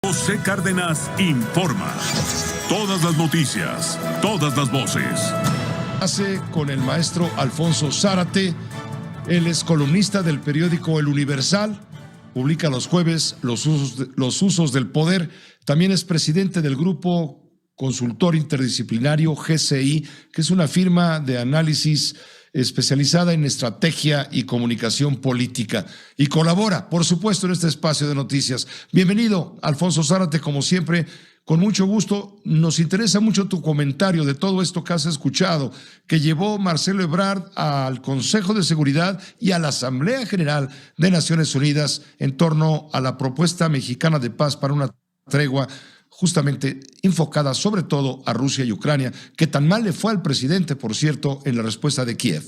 José Cárdenas informa. Todas las noticias, todas las voces. Hace con el maestro Alfonso Zárate. Él es columnista del periódico El Universal. Publica los jueves los usos del poder. También es presidente del grupo consultor interdisciplinario GCI, que es una firma de análisis especializada en estrategia y comunicación política, y colabora, por supuesto, en este espacio de noticias. Bienvenido, Alfonso Zárate, como siempre, con mucho gusto. Nos interesa mucho tu comentario de todo esto que has escuchado, que llevó Marcelo Ebrard al Consejo de Seguridad y a la Asamblea General de Naciones Unidas en torno a la propuesta mexicana de paz para una tregua justamente enfocada sobre todo a Rusia y Ucrania, que tan mal le fue al presidente, por cierto, en la respuesta de Kiev.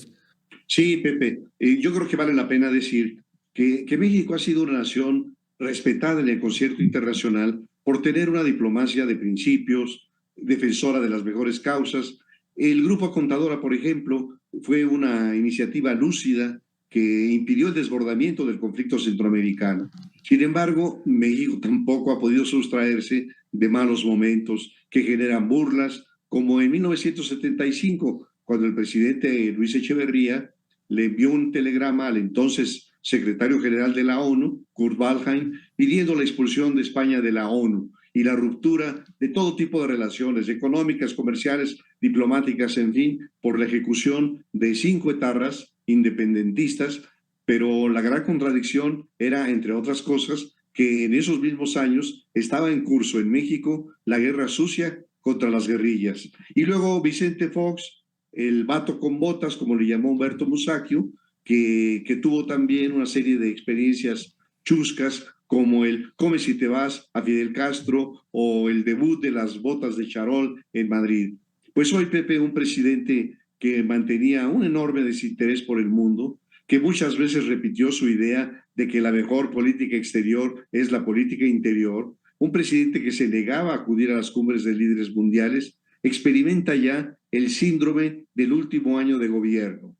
Sí, Pepe, yo creo que vale la pena decir que México ha sido una nación respetada en el concierto internacional por tener una diplomacia de principios, defensora de las mejores causas. El Grupo Contadora, por ejemplo, fue una iniciativa lúcida que impidió el desbordamiento del conflicto centroamericano. Sin embargo, México tampoco ha podido sustraerse de malos momentos que generan burlas, como en 1975, cuando el presidente Luis Echeverría le envió un telegrama al entonces secretario general de la ONU, Kurt Waldheim, pidiendo la expulsión de España de la ONU y la ruptura de todo tipo de relaciones económicas, comerciales, diplomáticas, en fin, por la ejecución de 5 etarras independentistas. Pero la gran contradicción era, entre otras cosas, que en esos mismos años estaba en curso en México la guerra sucia contra las guerrillas. Y luego Vicente Fox, el vato con botas, como le llamó Humberto Musacchio, que tuvo también una serie de experiencias chuscas, como el Come si te vas a Fidel Castro o el debut de las botas de charol en Madrid. Pues hoy, Pepe, un presidente que mantenía un enorme desinterés por el mundo, que muchas veces repitió su idea de que la mejor política exterior es la política interior, un presidente que se negaba a acudir a las cumbres de líderes mundiales, experimenta ya el síndrome del último año de gobierno.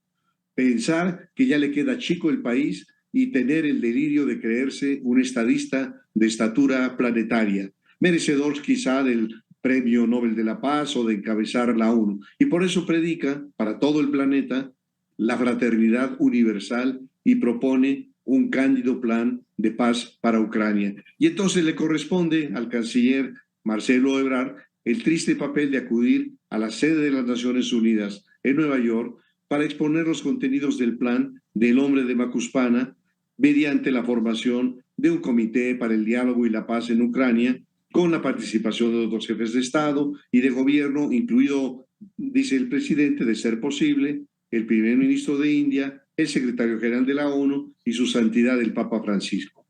Pensar que ya le queda chico el país y tener el delirio de creerse un estadista de estatura planetaria, merecedor quizá del Premio Nobel de la Paz o de encabezar la ONU. Y por eso predica para todo el planeta la fraternidad universal y propone un cándido plan de paz para Ucrania. Y entonces le corresponde al canciller Marcelo Ebrard el triste papel de acudir a la sede de las Naciones Unidas en Nueva York para exponer los contenidos del plan del hombre de Macuspana mediante la formación de un comité para el diálogo y la paz en Ucrania, con la participación de otros jefes de Estado y de gobierno, incluido, dice el presidente, de ser posible, el primer ministro de India, el secretario general de la ONU y su santidad el Papa Francisco.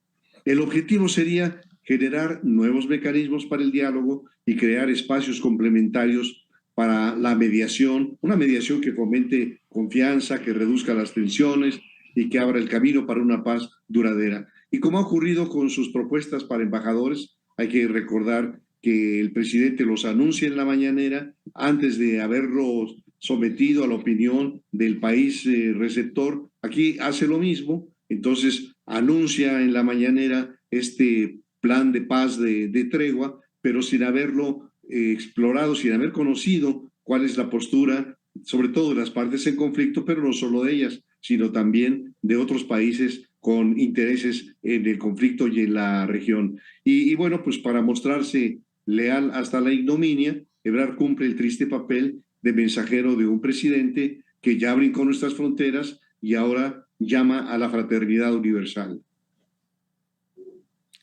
El objetivo sería generar nuevos mecanismos para el diálogo y crear espacios complementarios para la mediación, una mediación que fomente confianza, que reduzca las tensiones y que abra el camino para una paz duradera. Y como ha ocurrido con sus propuestas para embajadores, hay que recordar que el presidente los anuncia en la mañanera antes de haberlos sometido a la opinión del país receptor. Aquí hace lo mismo, entonces anuncia en la mañanera este plan de paz de tregua, pero sin haberlo explorado, sin haber conocido cuál es la postura, sobre todo de las partes en conflicto, pero no solo de ellas, sino también de otros países con intereses en el conflicto y en la región. Y bueno, pues para mostrarse leal hasta la ignominia, Ebrard cumple el triste papel de mensajero de un presidente que ya brincó nuestras fronteras y ahora llama a la fraternidad universal.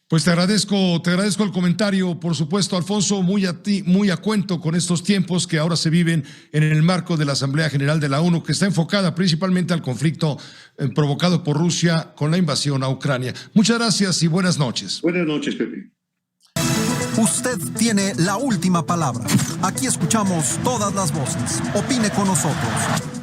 Pues te agradezco el comentario, por supuesto, Alfonso, muy a cuento con estos tiempos que ahora se viven en el marco de la Asamblea General de la ONU, que está enfocada principalmente al conflicto provocado por Rusia con la invasión a Ucrania. Muchas gracias y buenas noches. Buenas noches, Pepe. Usted tiene la última palabra. Aquí escuchamos todas las voces. Opine con nosotros.